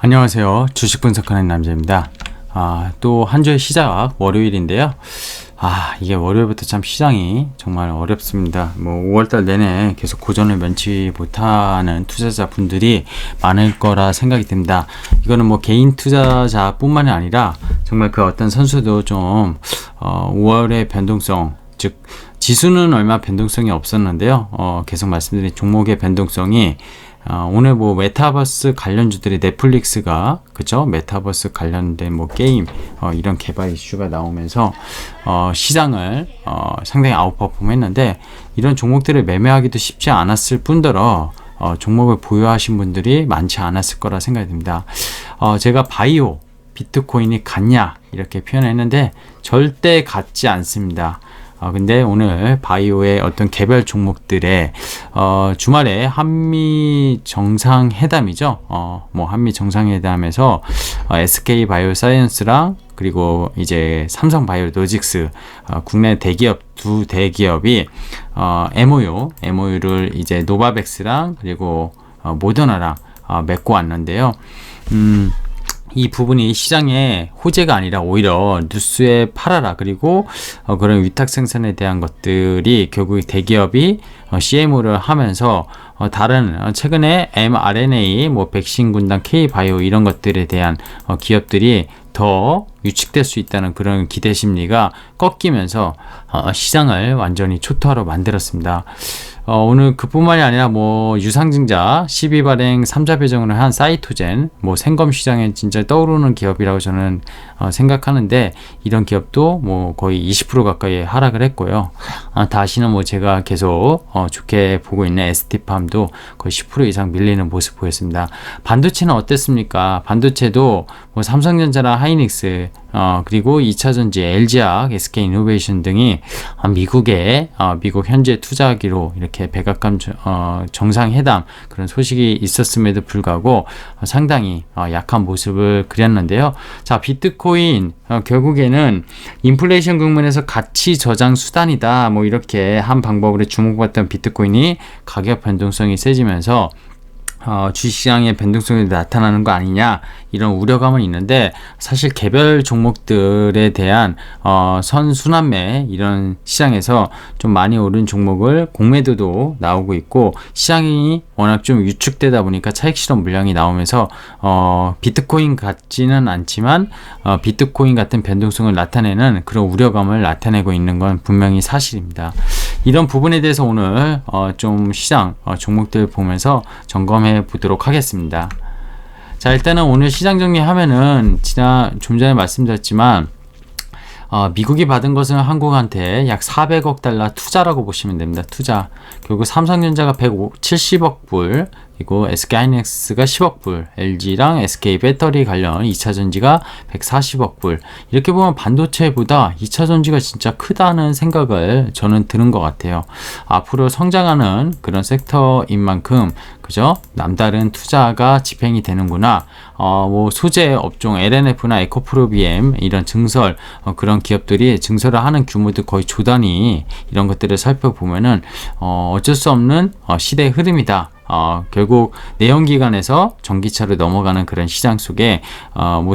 안녕하세요. 주식 분석하는 남자입니다. 또 한 주의 시작 월요일인데요. 이게 월요일부터 참 시장이 정말 어렵습니다. 5월달 내내 계속 고전을 면치 못하는 투자자분들이 많을 거라 생각이 듭니다. 이거는 개인 투자자뿐만이 아니라 정말 그 어떤 선수도 좀 5월의 변동성, 즉 지수는 얼마 변동성이 없었는데요. 계속 말씀드린 종목의 변동성이 오늘 메타버스 관련주들이 넷플릭스가 그죠? 메타버스 관련된 게임 이런 개발 이슈가 나오면서 시장을 상당히 아웃퍼폼 했는데, 이런 종목들을 매매하기도 쉽지 않았을 뿐더러 종목을 보유하신 분들이 많지 않았을 거라 생각이 듭니다. 제가 바이오 비트코인이 같냐 이렇게 표현했는데 절대 같지 않습니다. 근데 오늘 바이오의 어떤 개별 종목들의 주말에 한미 정상회담이죠. 한미 정상회담에서 SK 바이오사이언스랑 그리고 이제 삼성 바이오로직스 국내 대기업 두 대기업이 MOU를 이제 노바백스랑 그리고 모더나랑 맺고 왔는데요. 이 부분이 시장의 호재가 아니라 오히려 뉴스에 팔아라, 그리고 그런 위탁 생산에 대한 것들이 결국 대기업이 CMO를 하면서 다른 최근에 mRNA, 백신 군단 K바이오 이런 것들에 대한 기업들이 더 유축될 수 있다는 그런 기대 심리가 꺾이면서 시장을 완전히 초토화로 만들었습니다. 오늘 그뿐만이 아니라 유상증자 12발행 3자 배정을 한 사이토젠, 생검 시장에 진짜 떠오르는 기업이라고 저는 생각하는데, 이런 기업도 거의 20% 가까이 하락을 했고요. 다시는 제가 계속 좋게 보고 있는 ST팜도 거의 10% 이상 밀리는 모습 보였습니다. 반도체는 어땠습니까? 반도체도 삼성전자나 하이닉스 그리고 2차전지, LG화학, SK이노베이션 등이 미국 현재 투자하기로 이렇게 백악관 정상회담 그런 소식이 있었음에도 불구하고 상당히 약한 모습을 그렸는데요. 자, 비트코인 결국에는 인플레이션 국면에서 가치 저장 수단이다, 이렇게 한 방법으로 주목받던 비트코인이 가격 변동성이 세지면서 주식시장의 변동성이 나타나는 거 아니냐 이런 우려감은 있는데, 사실 개별 종목들에 대한 선순환매 이런 시장에서 좀 많이 오른 종목을 공매도도 나오고 있고, 시장이 워낙 좀 유축되다 보니까 차익 실현 물량이 나오면서 비트코인 같지는 않지만 비트코인 같은 변동성을 나타내는 그런 우려감을 나타내고 있는 건 분명히 사실입니다. 이런 부분에 대해서 오늘 좀 시장 종목들 보면서 점검해 보도록 하겠습니다. 자, 일단은 오늘 시장 정리하면은 좀 전에 말씀드렸지만 미국이 받은 것은 한국한테 약 400억 달러 투자라고 보시면 됩니다. 투자. 결국 삼성전자가 170억 불, 그리고 SK하이닉스가 10억 불, LG랑 SK 배터리 관련 2차전지가 140억 불. 이렇게 보면 반도체보다 2차전지가 진짜 크다는 생각을 저는 드는 것 같아요. 앞으로 성장하는 그런 섹터인 만큼 그죠? 남다른 투자가 집행이 되는구나. 소재 업종 LNF나 에코프로비엠 이런 증설 그런 기업들이 증설을 하는 규모도 거의 조 단위, 이런 것들을 살펴보면은 어쩔 수 없는 시대의 흐름이다. 결국 내연기관에서 전기차로 넘어가는 그런 시장 속에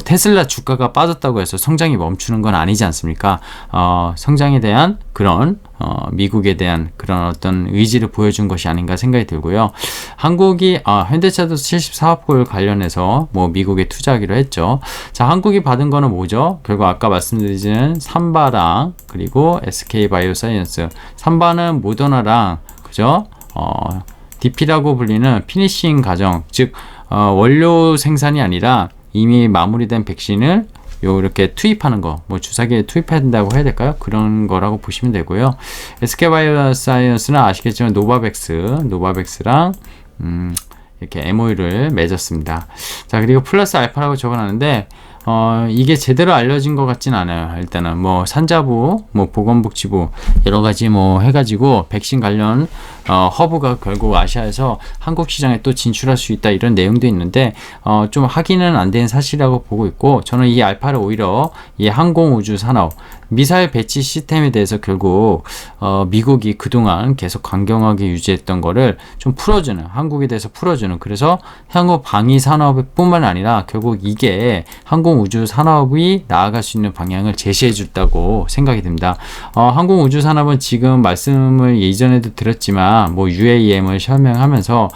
테슬라 주가가 빠졌다고 해서 성장이 멈추는 건 아니지 않습니까? 성장에 대한 그런 미국에 대한 그런 어떤 의지를 보여준 것이 아닌가 생각이 들고요. 한국이 현대차도 74억 불 관련해서 미국에 투자하기로 했죠. 자, 한국이 받은 거는 뭐죠? 결국 아까 말씀드린 삼바랑 그리고 SK 바이오사이언스, 삼바는 모더나랑 그죠? DP라고 불리는 피니싱 과정, 즉 원료 생산이 아니라 이미 마무리된 백신을 이렇게 투입하는 거, 주사기에 투입한다고 해야 될까요? 그런 거라고 보시면 되고요. SK바이오사이언스는 아시겠지만 노바백스랑 이렇게 MOU를 맺었습니다. 자, 그리고 플러스 알파라고 적어놨는데 이게 제대로 알려진 것 같진 않아요. 일단은 뭐 산자부, 뭐 보건복지부 여러 가지 뭐 해가지고 백신 관련 허브가 결국 아시아에서 한국 시장에 또 진출할 수 있다 이런 내용도 있는데 좀 확인은 안 된 사실이라고 보고 있고, 저는 이 알파를 오히려 이 항공우주 산업 미사일 배치 시스템에 대해서 결국 미국이 그동안 계속 강경하게 유지했던 거를 좀 풀어주는, 한국에 대해서 풀어주는, 그래서 한국 방위 산업뿐만 아니라 결국 이게 항공우주 산업이 나아갈 수 있는 방향을 제시해 줬다고 생각이 듭니다. 항공우주 산업은 지금 말씀을 예전에도 드렸지만 뭐 UAM을 설명하면서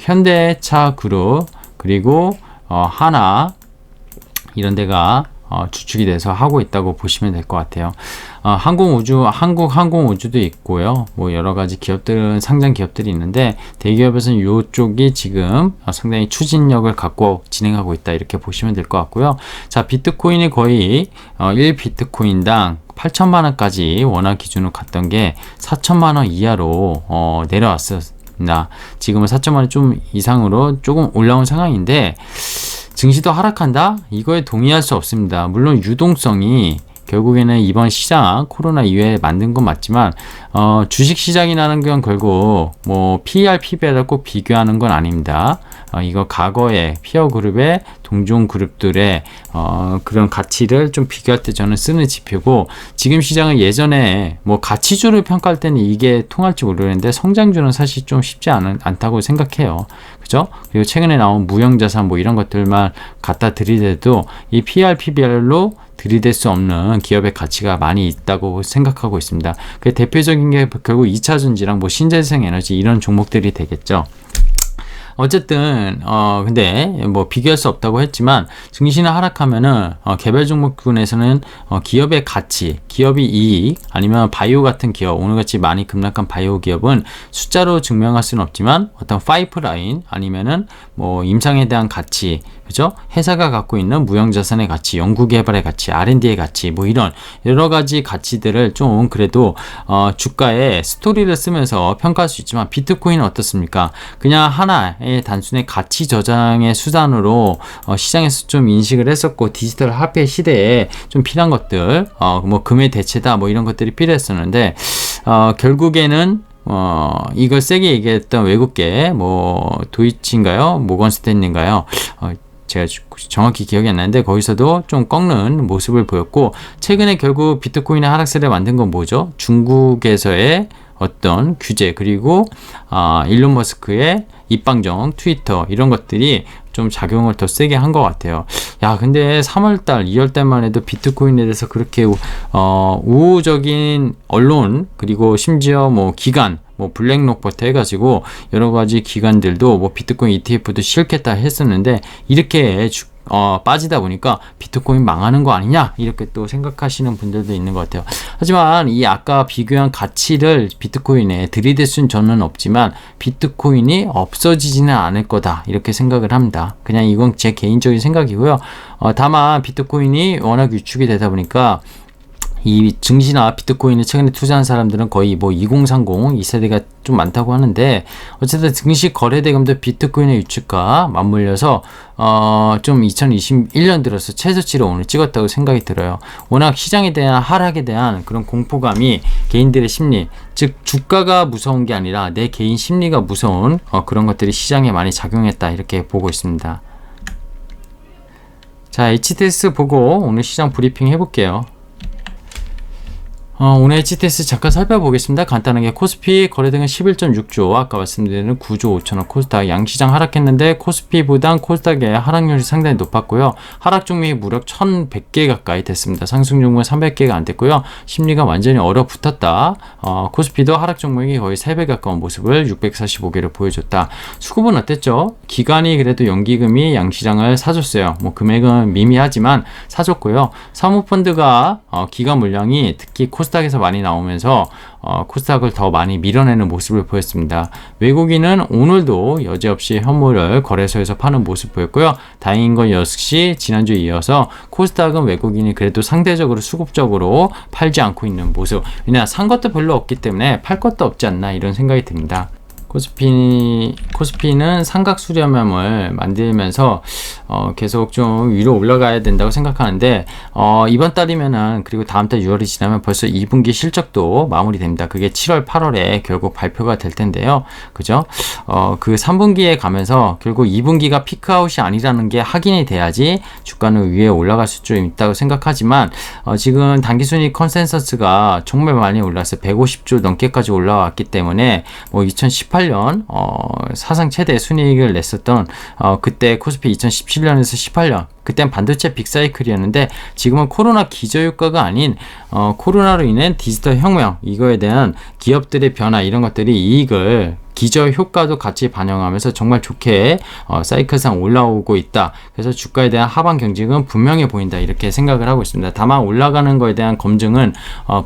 현대차 그룹 그리고 하나 이런 데가 주축이 돼서 하고 있다고 보시면 될 것 같아요. 한국 항공우주도 있고요. 뭐 여러 가지 기업들은 상장 기업들이 있는데 대기업에서는 이쪽이 지금 상당히 추진력을 갖고 진행하고 있다 이렇게 보시면 될 것 같고요. 자, 비트코인이 거의 1비트코인당 8천만 원까지 원화 기준으로 갔던 게 4천만 원 이하로 내려왔습니다. 지금은 4천만 원 좀 이상으로 조금 올라온 상황인데 증시도 하락한다? 이거에 동의할 수 없습니다. 물론 유동성이 결국에는 이번 시장 코로나 이후에 만든 건 맞지만 주식시장이라는 건 결국 뭐 PER, PBR을 꼭 비교하는 건 아닙니다. 이거 과거의 피어 그룹의 동종 그룹들의 그런 가치를 좀 비교할 때 저는 쓰는 지표고, 지금 시장은 예전에 뭐 가치주를 평가할 때는 이게 통할지 모르겠는데 성장주는 사실 좀 쉽지 않다고 생각해요. 그죠? 그리고 최근에 나온 무형자산 뭐 이런 것들만 갖다 들이대도 이 PER, PBR로 들이댈 수 없는 기업의 가치가 많이 있다고 생각하고 있습니다. 그 대표적인 게 결국 2차전지랑 뭐 신재생 에너지 이런 종목들이 되겠죠. 어쨌든 근데 뭐 비교할 수 없다고 했지만 증시는 하락하면은 개별 종목군에서는 기업의 가치, 기업이 이익, 아니면 바이오 같은 기업, 오늘같이 많이 급락한 바이오 기업은 숫자로 증명할 수는 없지만 어떤 파이프라인 아니면은 뭐 임상에 대한 가치, 그죠? 회사가 갖고 있는 무형자산의 가치, 연구개발의 가치, R&D의 가치, 뭐 이런 여러 가지 가치들을 좀 그래도 주가에 스토리를 쓰면서 평가할 수 있지만, 비트코인은 어떻습니까? 그냥 하나의 단순히 가치 저장의 수단으로 시장에서 좀 인식을 했었고, 디지털 화폐 시대에 좀 필요한 것들, 뭐 금의 대체다 뭐 이런 것들이 필요했었는데 결국에는 이걸 세게 얘기했던 외국계 뭐 도이치인가요? 모건스탠리인가요? 제가 정확히 기억이 안 나는데 거기서도 좀 꺾는 모습을 보였고, 최근에 결국 비트코인의 하락세를 만든 건 뭐죠? 중국에서의 어떤 규제, 그리고 일론 머스크의 입방정, 트위터 이런 것들이 좀 작용을 더 세게 한 것 같아요. 야, 근데 3월달, 2월달만 해도 비트코인에 대해서 그렇게 우호적인 언론, 그리고 심지어 뭐 기관, 뭐 블랙록부터 해가지고 여러 가지 기관들도 뭐 비트코인 ETF도 싫겠다 했었는데, 이렇게 빠지다 보니까 비트코인 망하는 거 아니냐 이렇게 또 생각하시는 분들도 있는 것 같아요. 하지만 이 아까 비교한 가치를 비트코인에 들이댈 수는 저는 없지만 비트코인이 없어지지는 않을 거다 이렇게 생각을 합니다. 그냥 이건 제 개인적인 생각이고요. 다만 비트코인이 워낙 유축이 되다 보니까 이 증시나 비트코인을 최근에 투자한 사람들은 거의 뭐 2030, 2세대가 좀 많다고 하는데, 어쨌든 증시 거래대금도 비트코인의 유축과 맞물려서 좀 2021년 들어서 최저치를 오늘 찍었다고 생각이 들어요. 워낙 시장에 대한 하락에 대한 그런 공포감이 개인들의 심리, 즉 주가가 무서운 게 아니라 내 개인 심리가 무서운 그런 것들이 시장에 많이 작용했다 이렇게 보고 있습니다. 자, HTS 보고 오늘 시장 브리핑 해볼게요. 오늘 HTS 잠깐 살펴보겠습니다. 간단하게 코스피 거래대금 11.6조, 아까 말씀드린 9조 5천억, 코스닥 양시장 하락했는데 코스피보단 코스닥의 하락률이 상당히 높았고요. 하락 종목이 무려 1100개 가까이 됐습니다. 상승 종목은 300개가 안 됐고요. 심리가 완전히 얼어붙었다. 코스피도 하락 종목이 거의 3배 가까운 모습을 645개를 보여줬다. 수급은 어땠죠? 기관이 그래도 연기금이 양시장을 사줬어요. 뭐 금액은 미미하지만 사줬고요. 사모펀드가 기관 물량이 특히 코스닥에서 많이 나오면서 코스닥을 더 많이 밀어내는 모습을 보였습니다. 외국인은 오늘도 여지없이 현물을 거래소에서 파는 모습 보였고요. 다행인 건 역시 지난주에 이어서 코스닥은 외국인이 그래도 상대적으로 수급적으로 팔지 않고 있는 모습. 왜냐, 산 것도 별로 없기 때문에 팔 것도 없지 않나 이런 생각이 듭니다. 코스피는 삼각 수렴형을 만들면서 계속 좀 위로 올라가야 된다고 생각하는데 이번 달이면은 그리고 다음 달 6월이 지나면 벌써 2분기 실적도 마무리됩니다. 그게 7월, 8월에 결국 발표가 될 텐데요. 그죠? 그 3분기에 가면서 결국 2분기가 피크아웃이 아니라는 게 확인이 돼야지 주가는 위에 올라갈 수 좀 있다고 생각하지만 지금 단기순이익 컨센서스가 정말 많이 올랐어요. 150조 넘게까지 올라왔기 때문에 뭐 2018년 사상 최대 순이익을 냈었던 그때 코스피 2017년에서 18년 그땐 반도체 빅사이클이었는데 지금은 코로나 기저효과가 아닌 코로나로 인한 디지털 혁명 이거에 대한 기업들의 변화 이런 것들이 이익을 기저 효과도 같이 반영하면서 정말 좋게 사이클상 올라오고 있다. 그래서 주가에 대한 하방 경직은 분명히 보인다. 이렇게 생각을 하고 있습니다. 다만 올라가는 거에 대한 검증은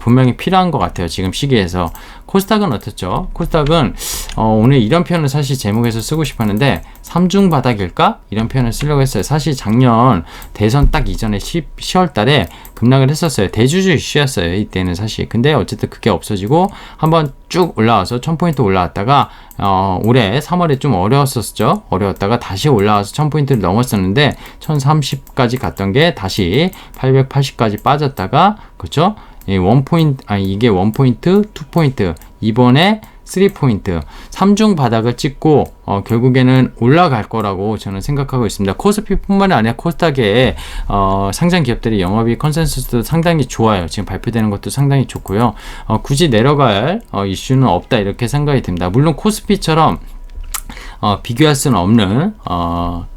분명히 필요한 것 같아요. 지금 시기에서. 코스닥은 어떻죠? 코스닥은 오늘 이런 표현을 사실 제목에서 쓰고 싶었는데 삼중 바닥일까? 이런 표현을 쓰려고 했어요. 사실 작년 대선 딱 이전에 10월 달에 급락을 했었어요. 대주주 이슈였어요. 이때는 사실. 근데 어쨌든 그게 없어지고 한번 쭉 올라와서 1000포인트 올라왔다가 올해 3월에 좀 어려웠었죠. 어려웠다가 다시 올라와서 1000포인트를 넘었었는데 1030까지 갔던 게 다시 880까지 빠졌다가 그렇죠? 이게 1포인트, 2포인트, 이번에 3포인트, 3중 바닥을 찍고 결국에는 올라갈 거라고 저는 생각하고 있습니다. 코스피뿐만 아니라 코스닥의 상장 기업들의 영업이익 컨센서스도 상당히 좋아요. 지금 발표되는 것도 상당히 좋고요. 굳이 내려갈 이슈는 없다 이렇게 생각이 듭니다. 물론 코스피처럼 비교할 수는 없는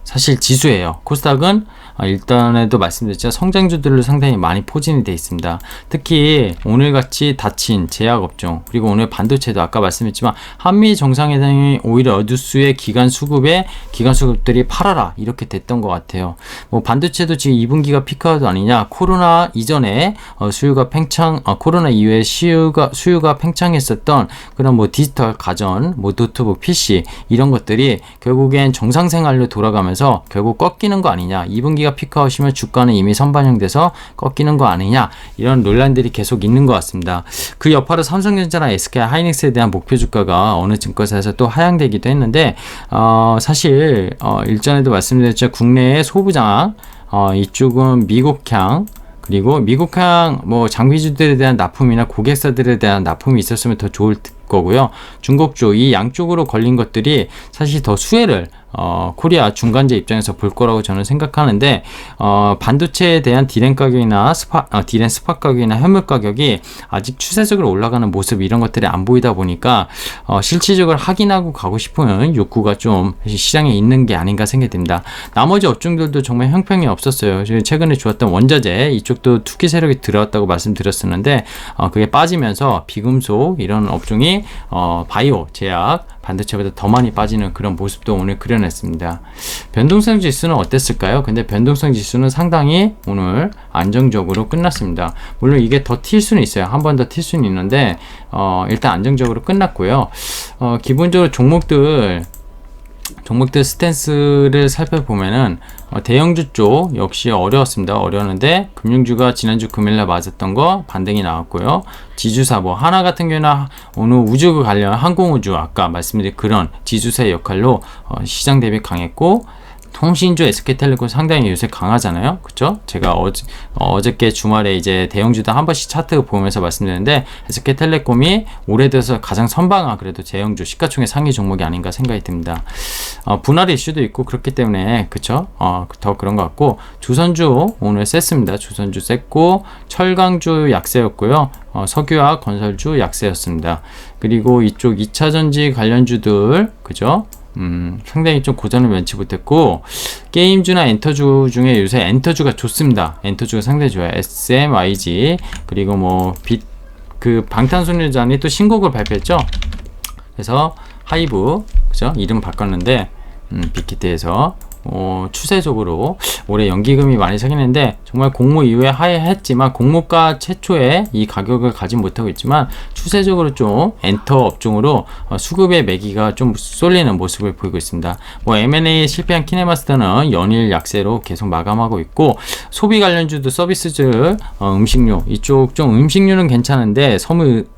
사실 지수예요. 코스닥은 일단에도 말씀드렸지만 성장주들로 상당히 많이 포진이 되어 있습니다. 특히 오늘같이 닫힌 제약업종 그리고 오늘 반도체도 아까 말씀했지만 한미 정상회담이 오히려 뉴스의 기관 수급들이 팔아라 이렇게 됐던 것 같아요. 뭐 반도체도 지금 2분기가 피크아웃 아니냐 코로나 이전에 코로나 이후에 수요가 팽창했었던 그런 뭐 디지털 가전 뭐 노트북 PC 이런 것들이 결국엔 정상생활로 돌아가면서 결국 꺾이는 거 아니냐 2분기가 피크아웃이면 주가는 이미 선반영돼서 꺾이는 거 아니냐 이런 논란들이 계속 있는 것 같습니다. 그 여파로 삼성전자나 SK 하이닉스에 대한 목표 주가가 어느 증권사에서 또 하향되기도 했는데 사실 일전에도 말씀드렸죠. 국내의 소부장 이쪽은 미국향 그리고 미국향 뭐 장비주들에 대한 납품이나 고객사들에 대한 납품이 있었으면 더 좋을 거고요. 중국주 이 양쪽으로 걸린 것들이 사실 더 수혜를 코리아 중간재 입장에서 볼 거라고 저는 생각하는데 반도체에 대한 디램 가격이나 디램 스팟 가격이나 현물 가격이 아직 추세적으로 올라가는 모습 이런 것들이 안 보이다 보니까 실질적으로 확인하고 가고 싶은 욕구가 좀 시장에 있는 게 아닌가 생각이 듭니다. 나머지 업종들도 정말 형평이 없었어요. 최근에 좋았던 원자재 이쪽도 투기 세력이 들어왔다고 말씀드렸었는데 그게 빠지면서 비금속 이런 업종이 바이오, 제약, 반도체보다 더 많이 빠지는 그런 모습도 오늘 그려냈습니다. 변동성 지수는 어땠을까요? 근데 변동성 지수는 상당히 오늘 안정적으로 끝났습니다. 물론 이게 더 튈 수는 있어요. 한 번 더 튈 수는 있는데 일단 안정적으로 끝났고요. 기본적으로 종목들 스탠스를 살펴보면은 대형주 쪽 역시 어려웠습니다. 어려웠는데 금융주가 지난주 금요일날 맞았던 거 반등이 나왔고요. 지주사 뭐 하나 같은 경우는 오늘 우주 관련 항공우주 아까 말씀드린 그런 지주사의 역할로 시장 대비 강했고 통신주 SK텔레콤 상당히 요새 강하잖아요. 그쵸? 제가 어저께 주말에 이제 대형주도 한 번씩 차트 보면서 말씀드렸는데 SK텔레콤이 올해 들어서 가장 선방한 그래도 대형주 시가총액 상위 종목이 아닌가 생각이 듭니다. 분할 이슈도 있고 그렇기 때문에 그쵸? 더 그런 것 같고 조선주 오늘 셌습니다. 조선주 셌고 철강주 약세였고요. 석유화 건설주 약세였습니다. 그리고 이쪽 2차전지 관련주들 그죠? 상당히 좀 고전을 면치 못했고 게임주나 엔터주 중에 요새 엔터주가 좋습니다. 엔터주가 상당히 좋아요. SMYG 그리고 뭐 그 방탄소년단이 또 신곡을 발표했죠. 그래서 하이브 그죠? 이름 바꿨는데 빅히트에서 추세적으로 올해 연기금이 많이 생기는데 정말 공모 이후에 하회했지만 공모가 최초에 이 가격을 가지 못하고 있지만 추세적으로 좀 엔터 업종으로 수급의 매기가 좀 쏠리는 모습을 보이고 있습니다. 뭐 M&A 실패한 키네마스터는 연일 약세로 계속 마감하고 있고 소비 관련주도 서비스주, 음식료 이쪽 좀 음식료는 괜찮은데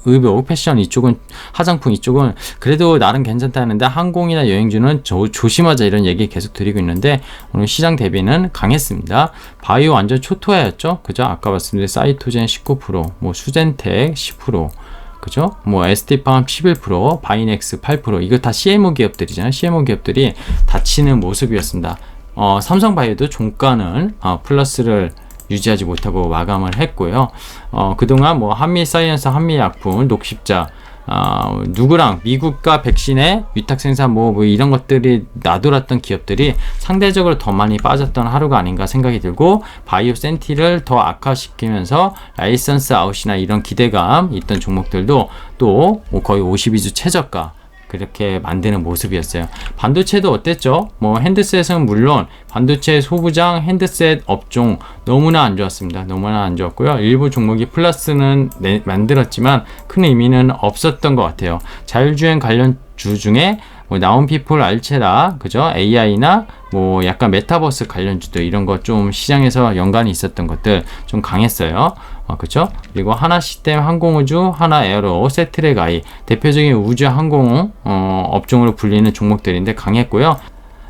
의복, 패션 이쪽은 화장품 이쪽은 그래도 나름 괜찮다는데 항공이나 여행주는 조심하자 이런 얘기 계속 드리고 있는데 오늘 시장 대비는 강했습니다. 바이오 완전 초토화였죠. 그죠? 아까 말씀드린 사이토젠 19%, 뭐 수젠텍 10%, 그죠? 뭐 ST팜 11%, 바이넥스 8%, 이거 다 CMO 기업들이잖아요. CMO 기업들이 다치는 모습이었습니다. 삼성바이오도 종가는 플러스를 유지하지 못하고 마감을 했고요. 그동안 뭐 한미사이언스, 한미약품, 녹십자 누구랑 미국과 백신의 위탁 생산 뭐 이런 것들이 나돌았던 기업들이 상대적으로 더 많이 빠졌던 하루가 아닌가 생각이 들고 바이오 센티를 더 악화시키면서 라이선스 아웃이나 이런 기대감 있던 종목들도 또 거의 52주 최저가 그렇게 만드는 모습이었어요. 반도체도 어땠죠? 뭐 핸드셋은 물론 반도체 소부장 핸드셋 업종 너무나 안 좋았습니다. 너무나 안 좋았고요. 일부 종목이 플러스는 만들었지만 큰 의미는 없었던 것 같아요. 자율주행 관련주 중에 뭐 나온피플, 알체라, 그죠? AI나 뭐 약간 메타버스 관련주도 이런 거 좀 시장에서 연관이 있었던 것들 좀 강했어요. 그죠? 그리고 하나 시스템 항공우주, 하나 에어로, 세트랙 아이 대표적인 우주 항공 업종으로 불리는 종목들인데 강했고요.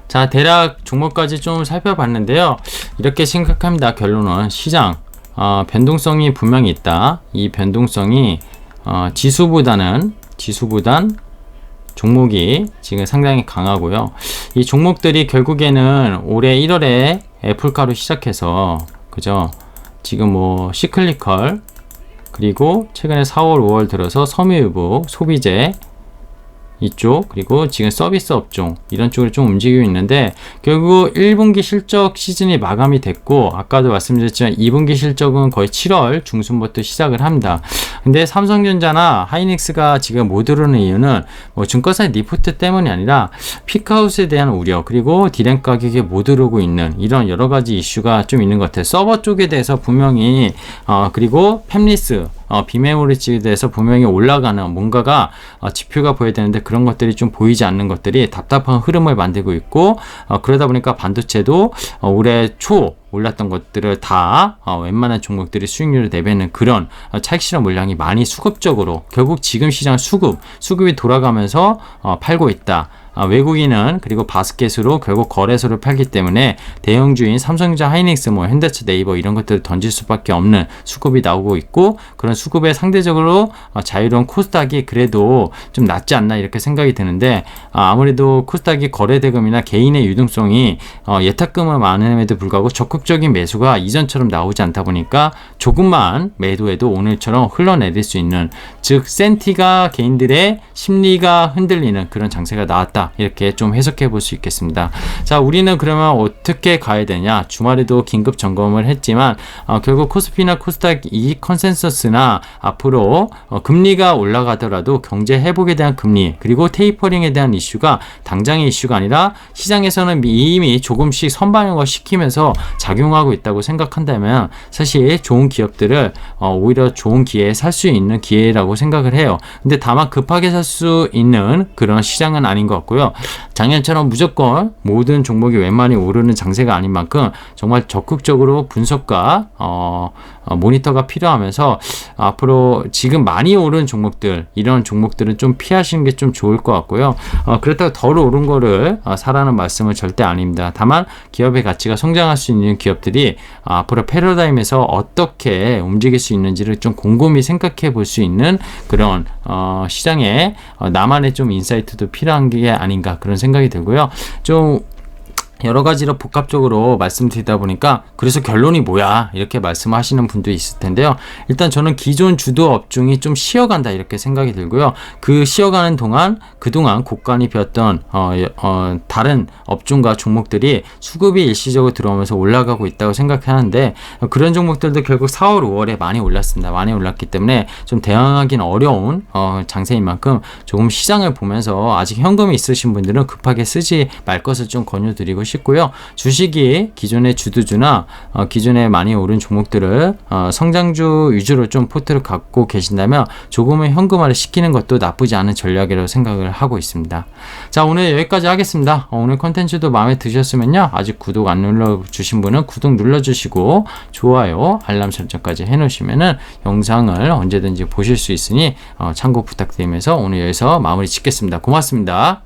자, 대략 종목까지 좀 살펴봤는데요. 이렇게 생각합니다. 결론은 시장 변동성이 분명히 있다. 이 변동성이 지수보단 종목이 지금 상당히 강하고요. 이 종목들이 결국에는 올해 1월에 애플카로 시작해서 그죠? 지금 뭐 시클리컬 그리고 최근에 4월, 5월 들어서 섬유유복, 소비재 이쪽 그리고 지금 서비스 업종 이런 쪽으로 좀 움직이고 있는데 결국 1분기 실적 시즌이 마감이 됐고 아까도 말씀드렸지만 2분기 실적은 거의 7월 중순부터 시작을 합니다. 근데 삼성전자나 하이닉스가 지금 못 오르는 이유는 뭐 증권사 리포트 때문이 아니라 피크아웃에 대한 우려 그리고 디램 가격이 못 오르고 있는 이런 여러 가지 이슈가 좀 있는 것 같아요. 서버 쪽에 대해서 분명히 그리고 팹리스 비메모리 쪽에 대해서 분명히 올라가는 뭔가가 지표가 보여야 되는데 그런 것들이 좀 보이지 않는 것들이 답답한 흐름을 만들고 있고 그러다 보니까 반도체도 올해 초 올랐던 것들을 다 웬만한 종목들이 수익률을 내뱉는 그런 차익 실현 물량이 많이 수급적으로 결국 지금 시장 수급이 돌아가면서 팔고 있다. 외국인은 그리고 바스켓으로 결국 거래소를 팔기 때문에 대형주인 삼성전자, 하이닉스, 뭐 현대차, 네이버 이런 것들을 던질 수밖에 없는 수급이 나오고 있고 그런 수급에 상대적으로 자유로운 코스닥이 그래도 좀 낫지 않나 이렇게 생각이 드는데 아무래도 코스닥이 거래대금이나 개인의 유동성이 예탁금은 많음에도 불구하고 적극적인 매수가 이전처럼 나오지 않다 보니까 조금만 매도해도 오늘처럼 흘러내릴 수 있는 즉 센티가 개인들의 심리가 흔들리는 그런 장세가 나왔다. 이렇게 좀 해석해 볼 수 있겠습니다. 자, 우리는 그러면 어떻게 가야 되냐? 주말에도 긴급 점검을 했지만 결국 코스피나 코스닥 이 컨센서스나 앞으로 금리가 올라가더라도 경제 회복에 대한 금리 그리고 테이퍼링에 대한 이슈가 당장의 이슈가 아니라 시장에서는 이미 조금씩 선반영을 시키면서 작용하고 있다고 생각한다면 사실 좋은 기업들을 오히려 좋은 기회에 살 수 있는 기회라고 생각을 해요. 근데 다만 급하게 살 수 있는 그런 시장은 아닌 것 같고요. 작년처럼 무조건 모든 종목이 웬만히 오르는 장세가 아닌 만큼 정말 적극적으로 분석과 모니터가 필요하면서 앞으로 지금 많이 오른 종목들 이런 종목들은 좀 피하시는 게 좀 좋을 것 같고요. 그렇다고 덜 오른 거를 사라는 말씀은 절대 아닙니다. 다만 기업의 가치가 성장할 수 있는 기업들이 앞으로 패러다임에서 어떻게 움직일 수 있는지를 좀 곰곰이 생각해 볼 수 있는 그런 시장에 나만의 좀 인사이트도 필요한 게 아닌가 그런 생각이 들고요. 좀 여러 가지로 복합적으로 말씀드리다 보니까 그래서 결론이 뭐야 이렇게 말씀하시는 분도 있을 텐데요. 일단 저는 기존 주도 업종이 좀 쉬어간다 이렇게 생각이 들고요. 그 쉬어가는 동안 그동안 곡간이 폈던 다른 업종과 종목들이 수급이 일시적으로 들어오면서 올라가고 있다고 생각하는데 그런 종목들도 결국 4월 5월에 많이 올랐습니다. 많이 올랐기 때문에 좀 대응하기는 어려운 장세인 만큼 조금 시장을 보면서 아직 현금이 있으신 분들은 급하게 쓰지 말 것을 좀 권유드리고 싶습니다. 싶고요. 주식이 기존의 주도주나 기존에 많이 오른 종목들을 성장주 위주로 좀 포트를 갖고 계신다면 조금은 현금화를 시키는 것도 나쁘지 않은 전략이라고 생각을 하고 있습니다. 자, 오늘 여기까지 하겠습니다. 오늘 컨텐츠도 마음에 드셨으면요, 아직 구독 안 눌러주신 분은 구독 눌러주시고 좋아요, 알람 설정까지 해놓으시면은 영상을 언제든지 보실 수 있으니 참고 부탁드리면서 오늘 여기서 마무리 짓겠습니다. 고맙습니다.